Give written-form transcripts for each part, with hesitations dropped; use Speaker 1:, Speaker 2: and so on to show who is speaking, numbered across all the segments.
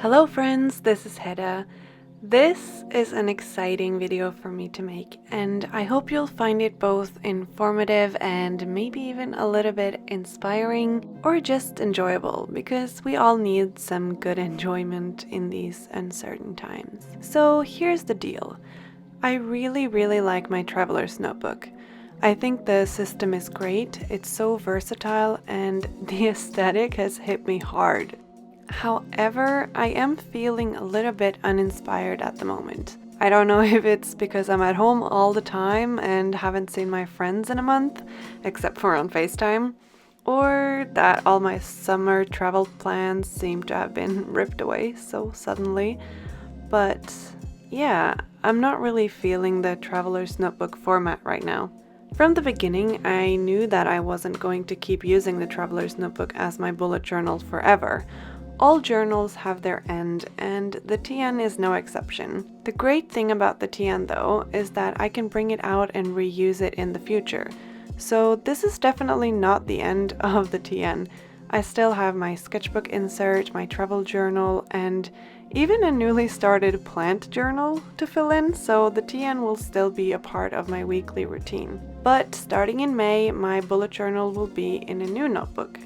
Speaker 1: Hello friends, this is Hedda. This is an exciting video for me to make, and I hope you'll find it both informative and maybe even a little bit inspiring or just enjoyable, because we all need some good enjoyment in these uncertain times. So here's the deal. I really like my traveler's notebook. I think the system is great, it's so versatile, and the aesthetic has hit me hard. However, I am feeling a little bit uninspired at the moment. I don't know if it's because I'm at home all the time and haven't seen my friends in a month, except for on FaceTime, or that all my summer travel plans seem to have been ripped away so suddenly. But yeah, I'm not really feeling the traveler's notebook format right now. From the beginning, I knew that I wasn't going to keep using the traveler's notebook as my bullet journal forever. All journals have their end, and the TN is no exception. The great thing about the TN though is that I can bring it out and reuse it in the future. So this is definitely not the end of the TN. I still have my sketchbook insert, my travel journal, and even a newly started plant journal to fill in, so the TN will still be a part of my weekly routine. But starting in May, my bullet journal will be in a new notebook.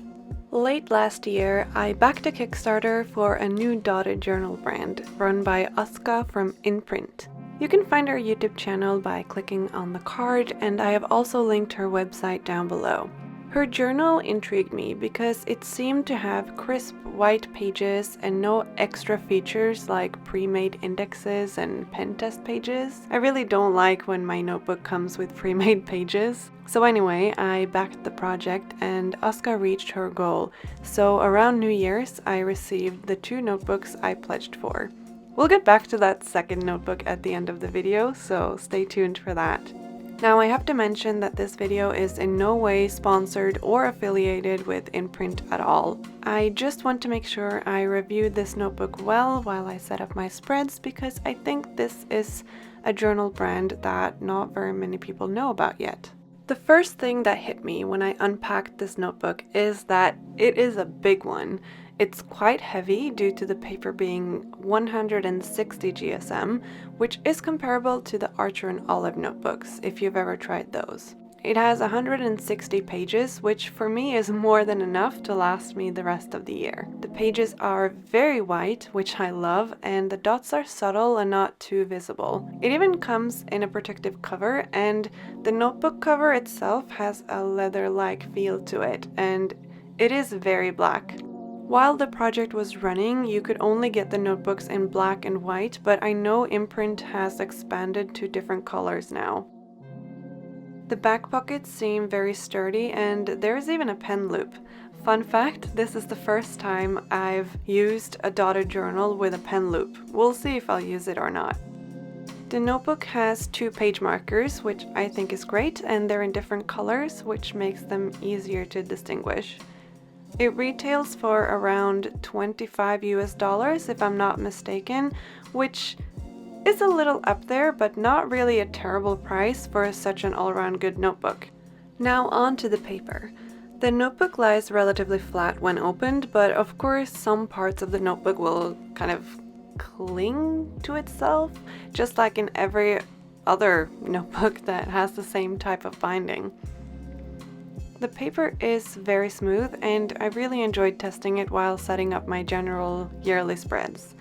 Speaker 1: Late last year, I backed a Kickstarter for a new dotted journal brand run by Oska from Inprint. You can find her YouTube channel by clicking on the card, and I have also linked her website down below. Her journal intrigued me because it seemed to have crisp white pages and no extra features like pre-made indexes and pen test pages. I really don't like when my notebook comes with pre-made pages. So anyway, I backed the project and Oska reached her goal. So around New Year's, I received the 2 notebooks I pledged for. We'll get back to that second notebook at the end of the video, so stay tuned for that. Now I have to mention that this video is in no way sponsored or affiliated with Imprint at all. I just want to make sure I reviewed this notebook well while I set up my spreads, because I think this is a journal brand that not very many people know about yet. The first thing that hit me when I unpacked this notebook is that it is a big one. It's quite heavy due to the paper being 160 GSM, which is comparable to the Archer and Olive notebooks, if you've ever tried those. It has 160 pages, which for me is more than enough to last me the rest of the year. The pages are very white, which I love, and the dots are subtle and not too visible. It even comes in a protective cover, and the notebook cover itself has a leather-like feel to it, and it is very black. While the project was running, you could only get the notebooks in black and white, but I know Imprint has expanded to different colors now. The back pockets seem very sturdy, and there's even a pen loop. Fun fact, this is the first time I've used a dotted journal with a pen loop. We'll see if I'll use it or not. The notebook has 2 page markers, which I think is great, and they're in different colors, which makes them easier to distinguish. It retails for around $25 US if I'm not mistaken, which is a little up there, but not really a terrible price for such an all-around good notebook. Now on to the paper. The notebook lies relatively flat when opened, but of course some parts of the notebook will kind of cling to itself, just like in every other notebook that has the same type of binding. The paper is very smooth, and I really enjoyed testing it while setting up my general yearly spreads.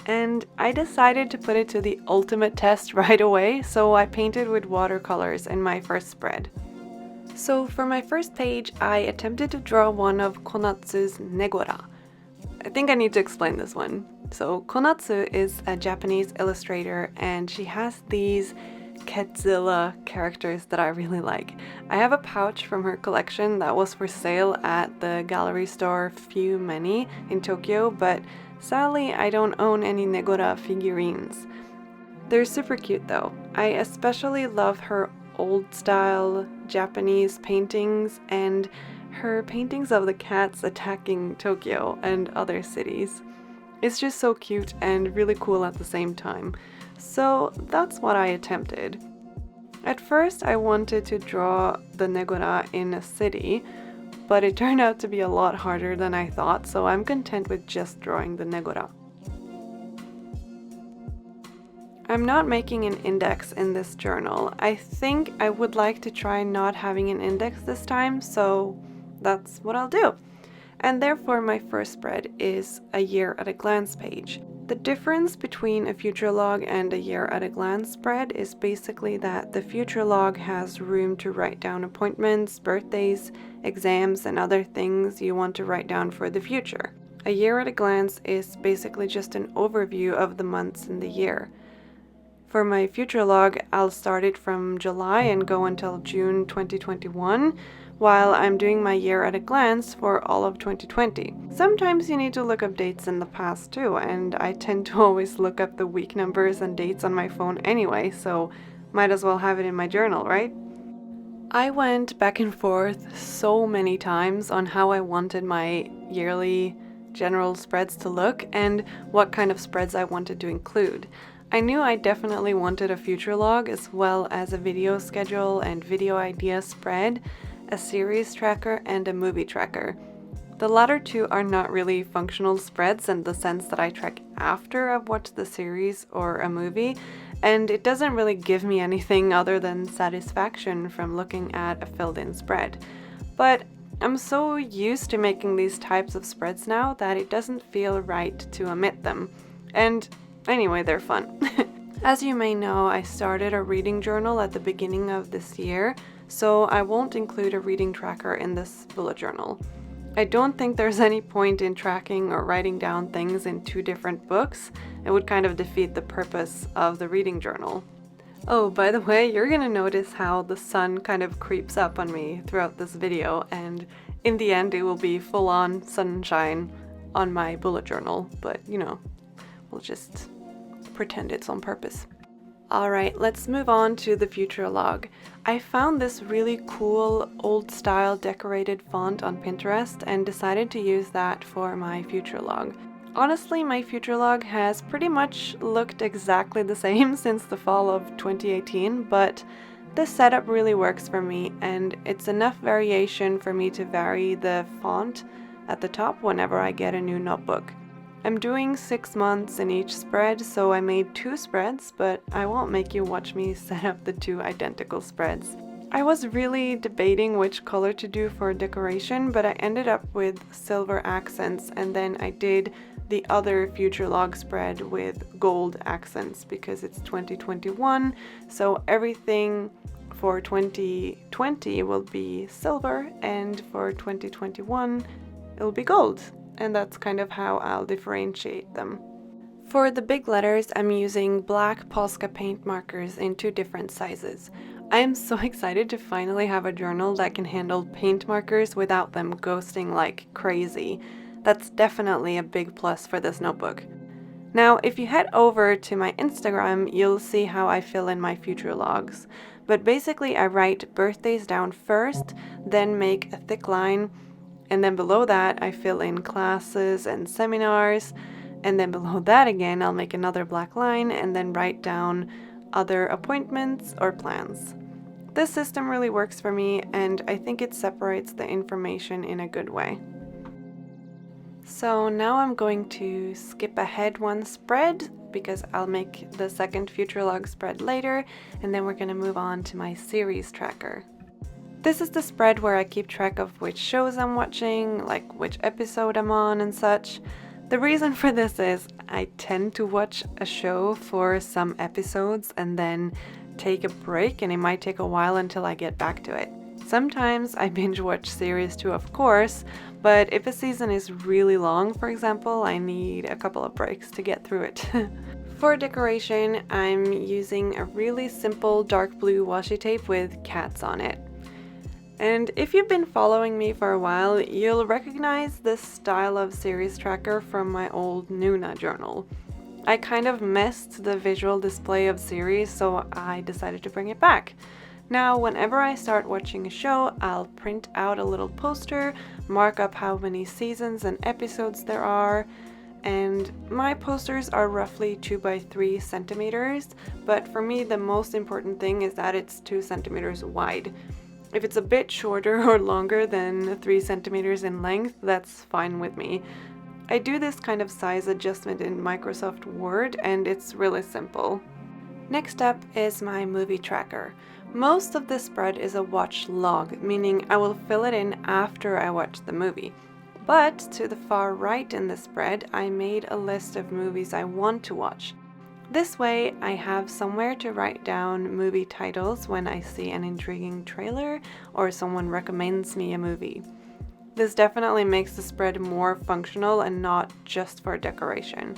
Speaker 1: And I decided to put it to the ultimate test right away, so I painted with watercolors in my first spread. So for my first page, I attempted to draw one of Konatsu's Negora. I think I need to explain this one. So Konatsu is a Japanese illustrator, and she has these Ketzilla characters that I really like. I have a pouch from her collection that was for sale at the gallery store Few Many in Tokyo, but sadly I don't own any Negora figurines. They're super cute though. I especially love her old style Japanese paintings and her paintings of the cats attacking Tokyo and other cities. It's just so cute and really cool at the same time. So that's what I attempted. At first I wanted to draw the Negora in a city, but it turned out to be a lot harder than I thought, so I'm content with just drawing the Negora. I'm not making an index in this journal. I think I would like to try not having an index this time, so that's what I'll do. And therefore my first spread is a year at a glance page. The difference between a future log and a year at a glance spread is basically that the future log has room to write down appointments, birthdays, exams, and other things you want to write down for the future. A year at a glance is basically just an overview of the months in the year. For my future log, I'll start it from July and go until June 2021, while I'm doing my year at a glance for all of 2020. Sometimes you need to look up dates in the past too, and I tend to always look up the week numbers and dates on my phone anyway, so might as well have it in my journal, right? I went back and forth so many times on how I wanted my yearly general spreads to look and what kind of spreads I wanted to include. I knew I definitely wanted a future log as well as a video schedule and video idea spread, a series tracker, and a movie tracker. The latter two are not really functional spreads in the sense that I track after I've watched the series or a movie, and it doesn't really give me anything other than satisfaction from looking at a filled-in spread. But I'm so used to making these types of spreads now that it doesn't feel right to omit them. And anyway, they're fun. As you may know, I started a reading journal at the beginning of this year, so I won't include a reading tracker in this bullet journal. I don't think there's any point in tracking or writing down things in two different books. It would kind of defeat the purpose of the reading journal. Oh, by the way, you're gonna notice how the sun kind of creeps up on me throughout this video, and in the end it will be full-on sunshine on my bullet journal, but you know, we'll just pretend it's on purpose. Alright, let's move on to the future log. I found this really cool old style decorated font on Pinterest and decided to use that for my future log. Honestly, my future log has pretty much looked exactly the same since the fall of 2018, but this setup really works for me and it's enough variation for me to vary the font at the top whenever I get a new notebook. I'm doing 6 months in each spread, so I made 2 spreads, but I won't make you watch me set up the 2 identical spreads. I was really debating which color to do for decoration, but I ended up with silver accents, and then I did the other future log spread with gold accents because it's 2021, so everything for 2020 will be silver, and for 2021 it'll be gold. And that's kind of how I'll differentiate them. For the big letters, I'm using black Polska paint markers in 2 different sizes. I am so excited to finally have a journal that can handle paint markers without them ghosting like crazy. That's definitely a big plus for this notebook. Now, if you head over to my Instagram, you'll see how I fill in my future logs. But basically, I write birthdays down first, then make a thick line, and then below that I fill in classes and seminars, and then below that again I'll make another black line and then write down other appointments or plans. This system really works for me and I think it separates the information in a good way. So now I'm going to skip ahead 1 spread because I'll make the second future log spread later, and then we're going to move on to my series tracker. This is the spread where I keep track of which shows I'm watching, like which episode I'm on and such. The reason for this is I tend to watch a show for some episodes and then take a break, and it might take a while until I get back to it. Sometimes I binge watch series too, of course, but if a season is really long, for example, I need a couple of breaks to get through it. For decoration, I'm using a really simple dark blue washi tape with cats on it. And if you've been following me for a while, you'll recognize this style of series tracker from my old Nuna journal. I kind of missed the visual display of series, so I decided to bring it back. Now, whenever I start watching a show, I'll print out a little poster, mark up how many seasons and episodes there are, and my posters are roughly 2 by 3 centimeters, but for me the most important thing is that it's 2 centimeters wide. If it's a bit shorter or longer than 3 centimeters in length, that's fine with me. I do this kind of size adjustment in Microsoft Word and it's really simple. Next up is my movie tracker. Most of this spread is a watch log, meaning I will fill it in after I watch the movie. But to the far right in the spread, I made a list of movies I want to watch. This way, I have somewhere to write down movie titles when I see an intriguing trailer or someone recommends me a movie. This definitely makes the spread more functional and not just for decoration.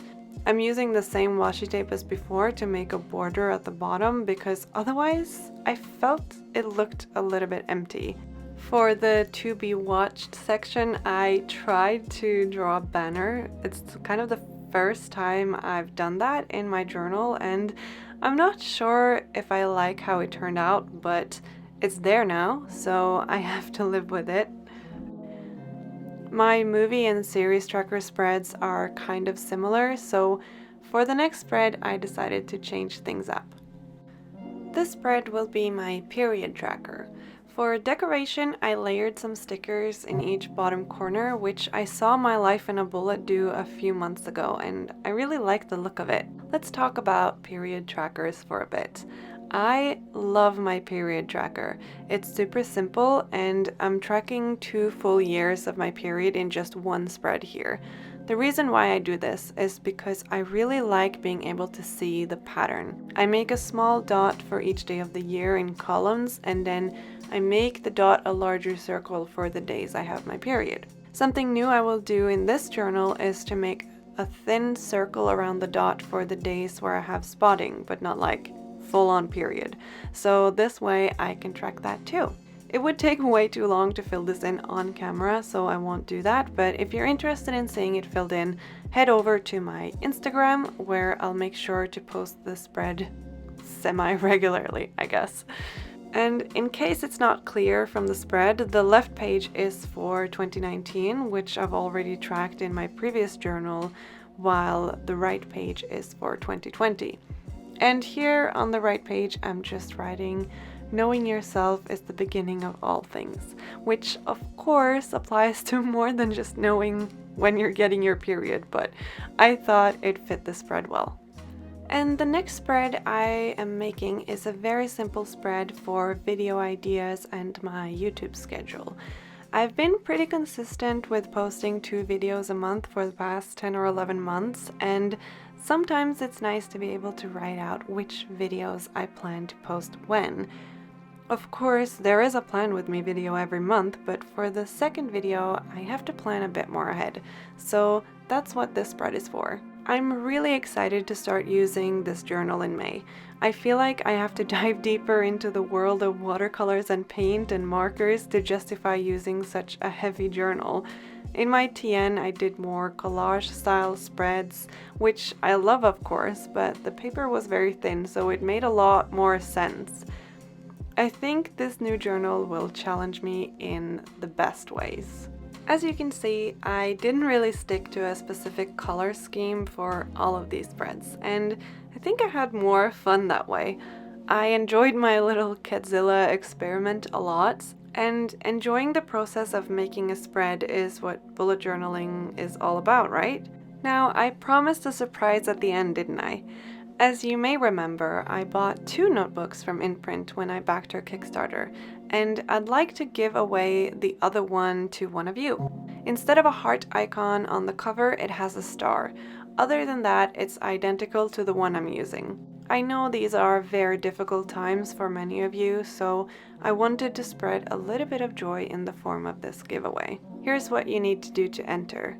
Speaker 1: I'm using the same washi tape as before to make a border at the bottom because otherwise I felt it looked a little bit empty. For the to be watched section, I tried to draw a banner. It's kind of the first time I've done that in my journal, and I'm not sure if I like how it turned out, but it's there now, so I have to live with it. My movie and series tracker spreads are kind of similar, so for the next spread I decided to change things up. This spread will be my period tracker. For decoration, I layered some stickers in each bottom corner, which I saw My Life in a Bullet do a few months ago, and I really like the look of it. Let's talk about period trackers for a bit. I love my period tracker. It's super simple, and I'm tracking 2 full years of my period in just one spread here. The reason why I do this is because I really like being able to see the pattern. I make a small dot for each day of the year in columns, and then I make the dot a larger circle for the days I have my period. Something new I will do in this journal is to make a thin circle around the dot for the days where I have spotting, but not like full-on period. So this way I can track that too. It would take way too long to fill this in on camera, so I won't do that, but if you're interested in seeing it filled in, head over to my Instagram, where I'll make sure to post the spread semi-regularly, I guess. And in case it's not clear from the spread, the left page is for 2019, which I've already tracked in my previous journal, while the right page is for 2020. And here on the right page, I'm just writing, knowing yourself is the beginning of all things, which of course applies to more than just knowing when you're getting your period, but I thought it fit the spread well. And the next spread I am making is a very simple spread for video ideas and my YouTube schedule. I've been pretty consistent with posting 2 videos a month for the past 10 or 11 months, and sometimes it's nice to be able to write out which videos I plan to post when. Of course, there is a plan with me video every month, but for the second video, I have to plan a bit more ahead. So that's what this spread is for. I'm really excited to start using this journal in May. I feel like I have to dive deeper into the world of watercolors and paint and markers to justify using such a heavy journal. In my TN, I did more collage-style spreads, which I love of course, but the paper was very thin, so it made a lot more sense. I think this new journal will challenge me in the best ways. As you can see, I didn't really stick to a specific color scheme for all of these spreads, and I think I had more fun that way. I enjoyed my little Catzilla experiment a lot, and enjoying the process of making a spread is what bullet journaling is all about, right? Now, I promised a surprise at the end, didn't I? As you may remember, I bought 2 notebooks from Imprint when I backed her Kickstarter, and I'd like to give away the other one to one of you. Instead of a heart icon on the cover, it has a star. Other than that, it's identical to the one I'm using. I know these are very difficult times for many of you, so I wanted to spread a little bit of joy in the form of this giveaway. Here's what you need to do to enter.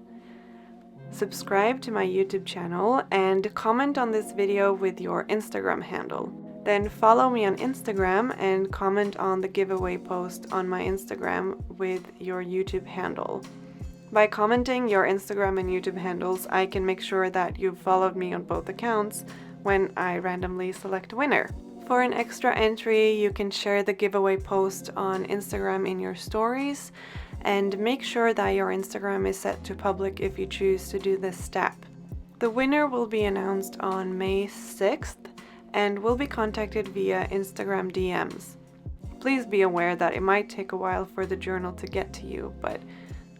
Speaker 1: Subscribe to my YouTube channel and comment on this video with your Instagram handle. Then follow me on Instagram and comment on the giveaway post on my Instagram with your YouTube handle. By commenting your Instagram and YouTube handles, I can make sure that you've followed me on both accounts when I randomly select a winner. For an extra entry, you can share the giveaway post on Instagram in your stories, and make sure that your Instagram is set to public if you choose to do this step. The winner will be announced on May 6th and will be contacted via Instagram DMs. Please be aware that it might take a while for the journal to get to you, but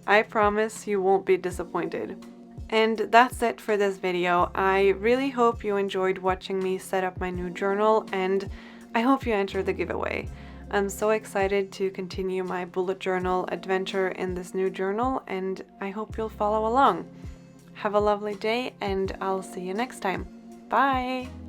Speaker 1: I promise you won't be disappointed. And that's it for this video. I really hope you enjoyed watching me set up my new journal, and I hope you entered the giveaway. I'm so excited to continue my bullet journal adventure in this new journal, and I hope you'll follow along. Have a lovely day, and I'll see you next time. Bye!